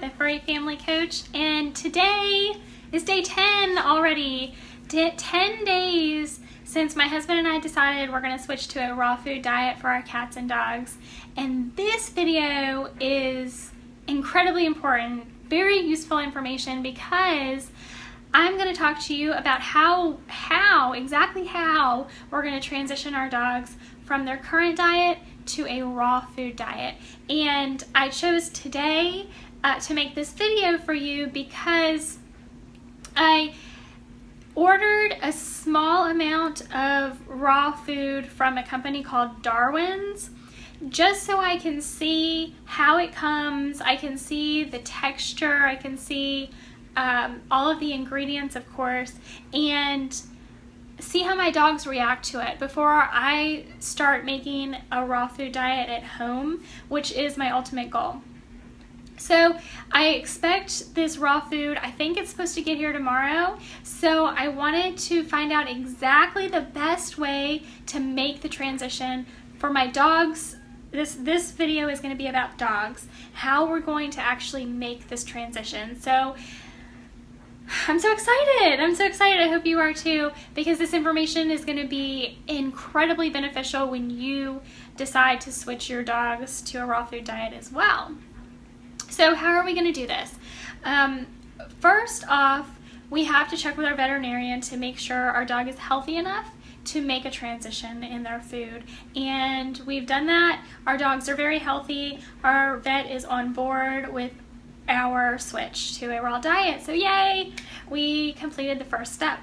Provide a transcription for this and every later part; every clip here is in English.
the Furry Family Coach, and today is day 10 already. 10 days since my husband and I decided we're going to switch to a raw food diet for our cats and dogs. And this video is incredibly important, very useful information, because I'm going to talk to you about exactly how we're going to transition our dogs from their current diet to a raw food diet. And I chose today to make this video for you because I ordered a small amount of raw food from a company called Darwin's, just so I can see how it comes. I can see the texture, I can see all of the ingredients, of course, and see how my dogs react to it before I start making a raw food diet at home, which is my ultimate goal. So I expect this raw food, I think it's supposed to get here tomorrow, so I wanted to find out exactly the best way to make the transition for my dogs. This video is going to be about dogs, how we're going to actually make this transition. So I'm so excited. I hope you are too, because this information is going to be incredibly beneficial when you decide to switch your dogs to a raw food diet as well. So how are we going to do this? First off, we have to check with our veterinarian to make sure our dog is healthy enough to make a transition in their food. And we've done that. Our dogs are very healthy. Our vet is on board with our switch to a raw diet. So yay, we completed the first step.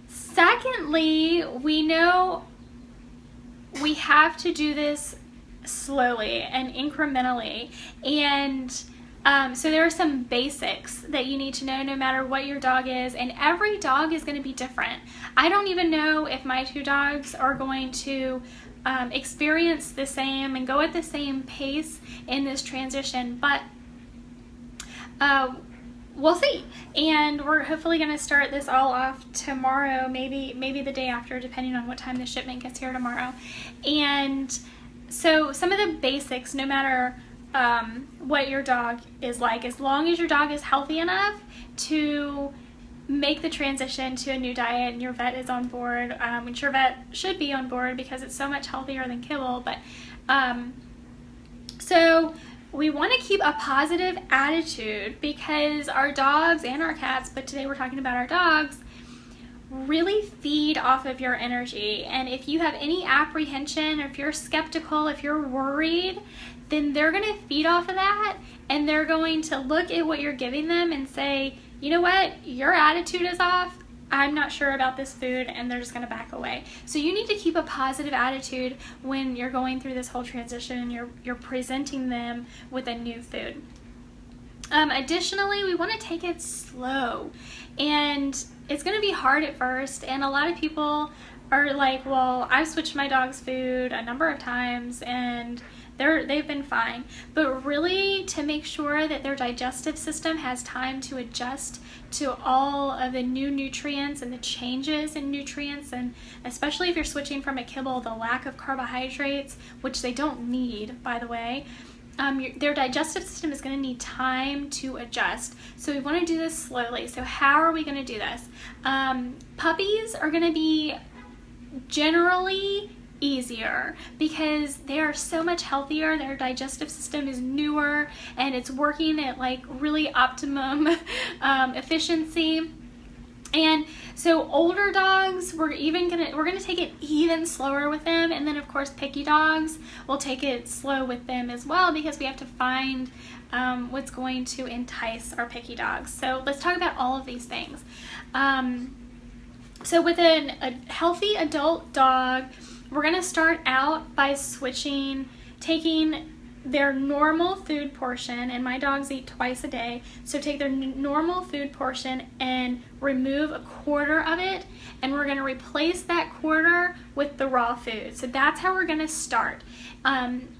Secondly, we know we have to do this slowly and incrementally, and so there are some basics that you need to know no matter what your dog is, and every dog is going to be different. I don't even know if my two dogs are going to experience the same and go at the same pace in this transition, but we'll see. And we're hopefully going to start this all off tomorrow, maybe the day after, depending on what time the shipment gets here tomorrow. And so some of the basics, no matter what your dog is like, as long as your dog is healthy enough to make the transition to a new diet and your vet is on board, which your vet should be on board because it's so much healthier than kibble. But so we want to keep a positive attitude, because our dogs and our cats, but today we're talking about our dogs, really feed off of your energy. And if you have any apprehension, or if you're skeptical, if you're worried, then they're going to feed off of that, and they're going to look at what you're giving them and say, you know what, your attitude is off, I'm not sure about this food, and they're just going to back away. So you need to keep a positive attitude when you're going through this whole transition, you're presenting them with a new food. Additionally, we want to take it slow, and it's going to be hard at first, and a lot of people are like, well, I've switched my dog's food a number of times and they've been fine. But really, to make sure that their digestive system has time to adjust to all of the new nutrients and the changes in nutrients, and especially if you're switching from a kibble, the lack of carbohydrates, which they don't need, by the way, their digestive system is going to need time to adjust. So we want to do this slowly. So how are we going to do this? Puppies are going to be generally easier because they are so much healthier. Their digestive system is newer and it's working at like really optimum efficiency. And so older dogs, we're gonna take it even slower with them, and then of course picky dogs, we'll take it slow with them as well, because we have to find what's going to entice our picky dogs. So let's talk about all of these things. So with a healthy adult dog, we're gonna start out by taking their normal food portion, and my dogs eat twice a day, so take their normal food portion and remove a quarter of it, and we're going to replace that quarter with the raw food. So that's how we're going to start.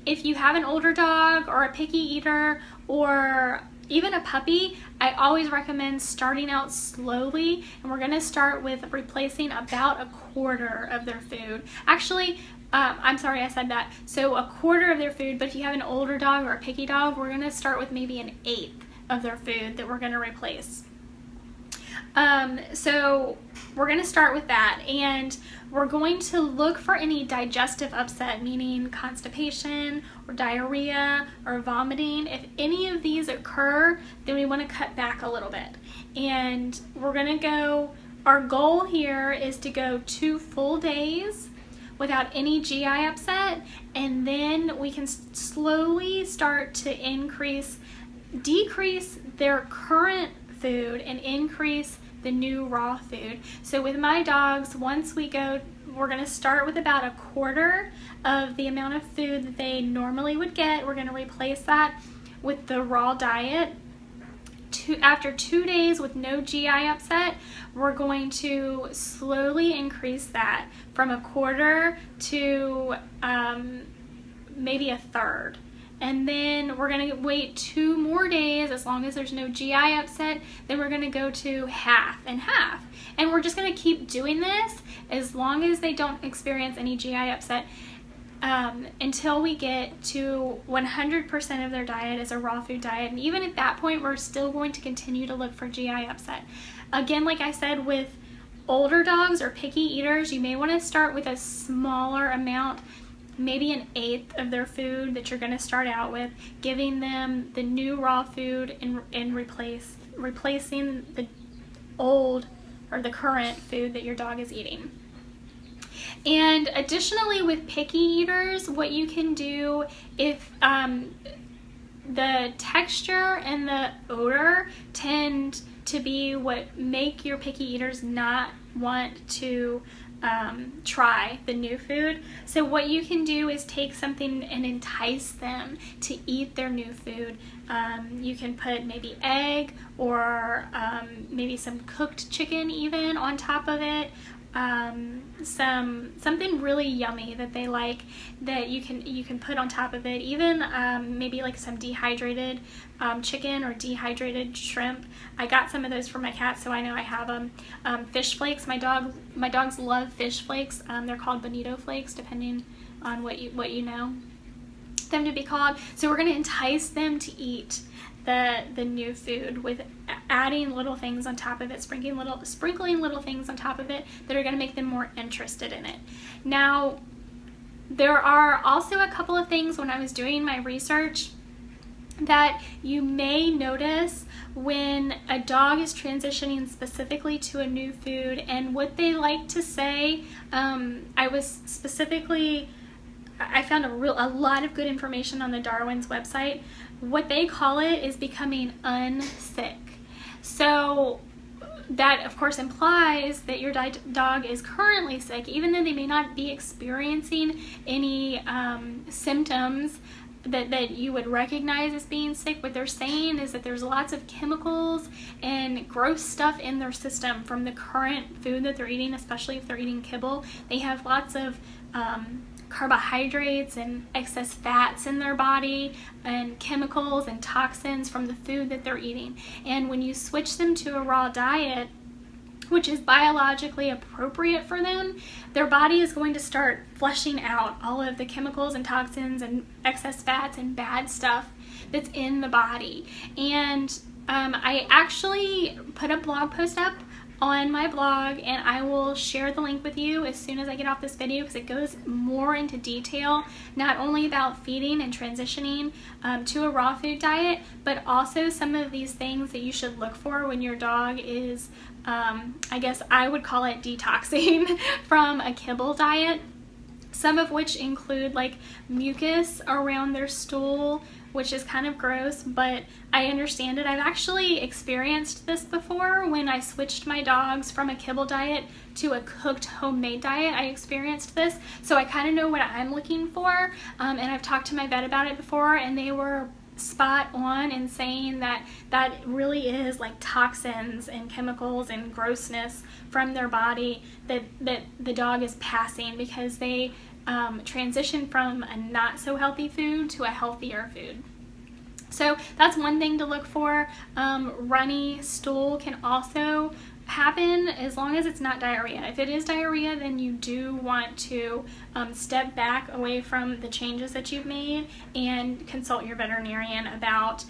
If you have an older dog or a picky eater or even a puppy, I always recommend starting out slowly, and we're going to start with replacing about a quarter of their food. Actually, I'm sorry, I said that. So a quarter of their food, but if you have an older dog or a picky dog, we're going to start with maybe an eighth of their food that we're going to replace. So we're going to start with that, and we're going to look for any digestive upset, meaning constipation or diarrhea or vomiting. If any of these occur, then we want to cut back a little bit. And we're going to go, our goal here is to go 2 full days without any GI upset, and then we can slowly start to decrease their current food and increase the new raw food. So with my dogs, once we go, we're going to start with about a quarter of the amount of food that they normally would get. We're going to replace that with the raw diet. After 2 days with no GI upset, we're going to slowly increase that from a quarter to maybe a third. And then we're going to wait 2 more days, as long as there's no GI upset, then we're going to go to half and half. And we're just going to keep doing this as long as they don't experience any GI upset until we get to 100% of their diet as a raw food diet. And even at that point, we're still going to continue to look for GI upset. Again, like I said, with older dogs or picky eaters, you may want to start with a smaller amount, maybe an eighth of their food that you're going to start out with, giving them the new raw food and replacing the old or the current food that your dog is eating. And additionally, with picky eaters, what you can do, if the texture and the odor tend to be what make your picky eaters not want to try the new food. So what you can do is take something and entice them to eat their new food. You can put maybe egg or maybe some cooked chicken even on top of it. Something really yummy that they like that you can put on top of it. Even maybe like some dehydrated chicken or dehydrated shrimp. I got some of those for my cat, so I know I have them. Fish flakes. My dogs love fish flakes. They're called bonito flakes, depending on what you know them to be called. So we're going to entice them to eat the new food with adding little things on top of it, sprinkling little things on top of it that are going to make them more interested in it. Now, there are also a couple of things when I was doing my research that you may notice when a dog is transitioning specifically to a new food, and what they like to say. I found a lot of good information on the Darwin's website. What they call it is becoming unsick. So that of course implies that your dog is currently sick, even though they may not be experiencing any symptoms that you would recognize as being sick. What they're saying is that there's lots of chemicals and gross stuff in their system from the current food that they're eating, especially if they're eating kibble. They have lots of carbohydrates and excess fats in their body, and chemicals and toxins from the food that they're eating. And when you switch them to a raw diet, which is biologically appropriate for them, their body is going to start flushing out all of the chemicals and toxins and excess fats and bad stuff that's in the body. And I actually put a blog post up on my blog, and I will share the link with you as soon as I get off this video, because it goes more into detail, not only about feeding and transitioning to a raw food diet, but also some of these things that you should look for when your dog is, I guess I would call it detoxing from a kibble diet. Some of which include like mucus around their stool, which is kind of gross, but I understand it. I've actually experienced this before when I switched my dogs from a kibble diet to a cooked homemade diet. I experienced this, so I kind of know what I'm looking for, and I've talked to my vet about it before, and they were spot on in saying that that really is like toxins and chemicals and grossness from their body that the dog is passing because they transition from a not so healthy food to a healthier food. So that's one thing to look for. Runny stool can also happen as long as it's not diarrhea. If it is diarrhea, then you do want to step back away from the changes that you've made and consult your veterinarian about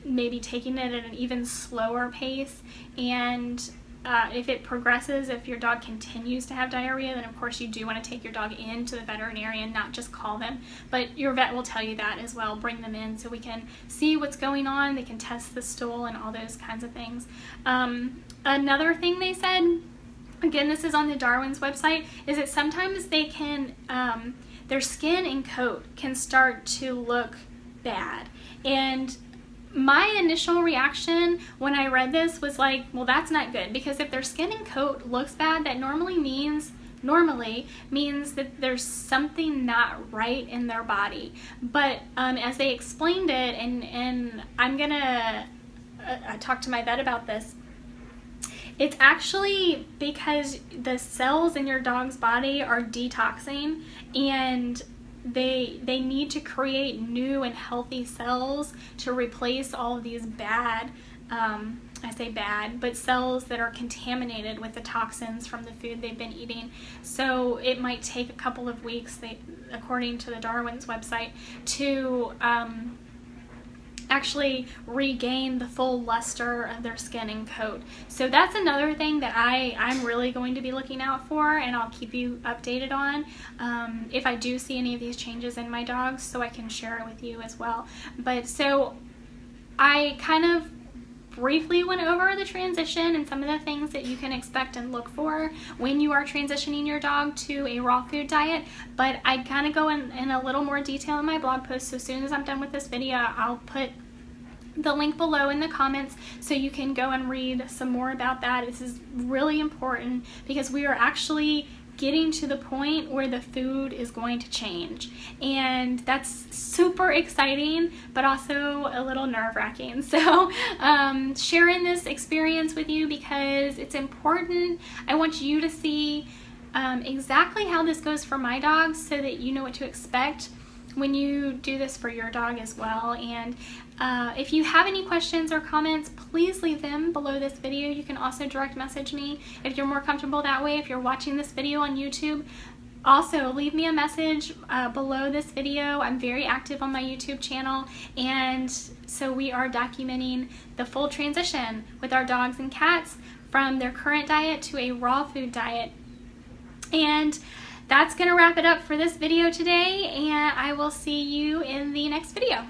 maybe taking it at an even slower pace. And if it progresses, if your dog continues to have diarrhea, then of course you do want to take your dog into the veterinarian, not just call them. But your vet will tell you that as well. Bring them in so we can see what's going on. They can test the stool and all those kinds of things. Another thing they said, again, this is on the Darwin's website, is that sometimes they can, their skin and coat can start to look bad. And my initial reaction when I read this was like, well, that's not good, because if their skin and coat looks bad, that normally means that there's something not right in their body. But as they explained it, and I'm gonna talk to my vet about this, it's actually because the cells in your dog's body are detoxing, and they need to create new and healthy cells to replace all of these bad, I say bad, but cells that are contaminated with the toxins from the food they've been eating. So it might take a couple of weeks, according to the Darwin's website, to actually regain the full luster of their skin and coat. So that's another thing that I'm really going to be looking out for, and I'll keep you updated on if I do see any of these changes in my dogs, so I can share it with you as well. But so I kind of briefly went over the transition and some of the things that you can expect and look for when you are transitioning your dog to a raw food diet, but I kind of go in a little more detail in my blog post. So as soon as I'm done with this video, I'll put the link below in the comments so you can go and read some more about that. This is really important because we are actually getting to the point where the food is going to change, and that's super exciting but also a little nerve-wracking. So sharing this experience with you because it's important. I want you to see exactly how this goes for my dogs so that you know what to expect when you do this for your dog as well. And if you have any questions or comments, please leave them below this video. You can also direct message me if you're more comfortable that way. If you're watching this video on YouTube, also leave me a message below this video. I'm very active on my YouTube channel, and so we are documenting the full transition with our dogs and cats from their current diet to a raw food diet. And that's gonna wrap it up for this video today, and I will see you in the next video.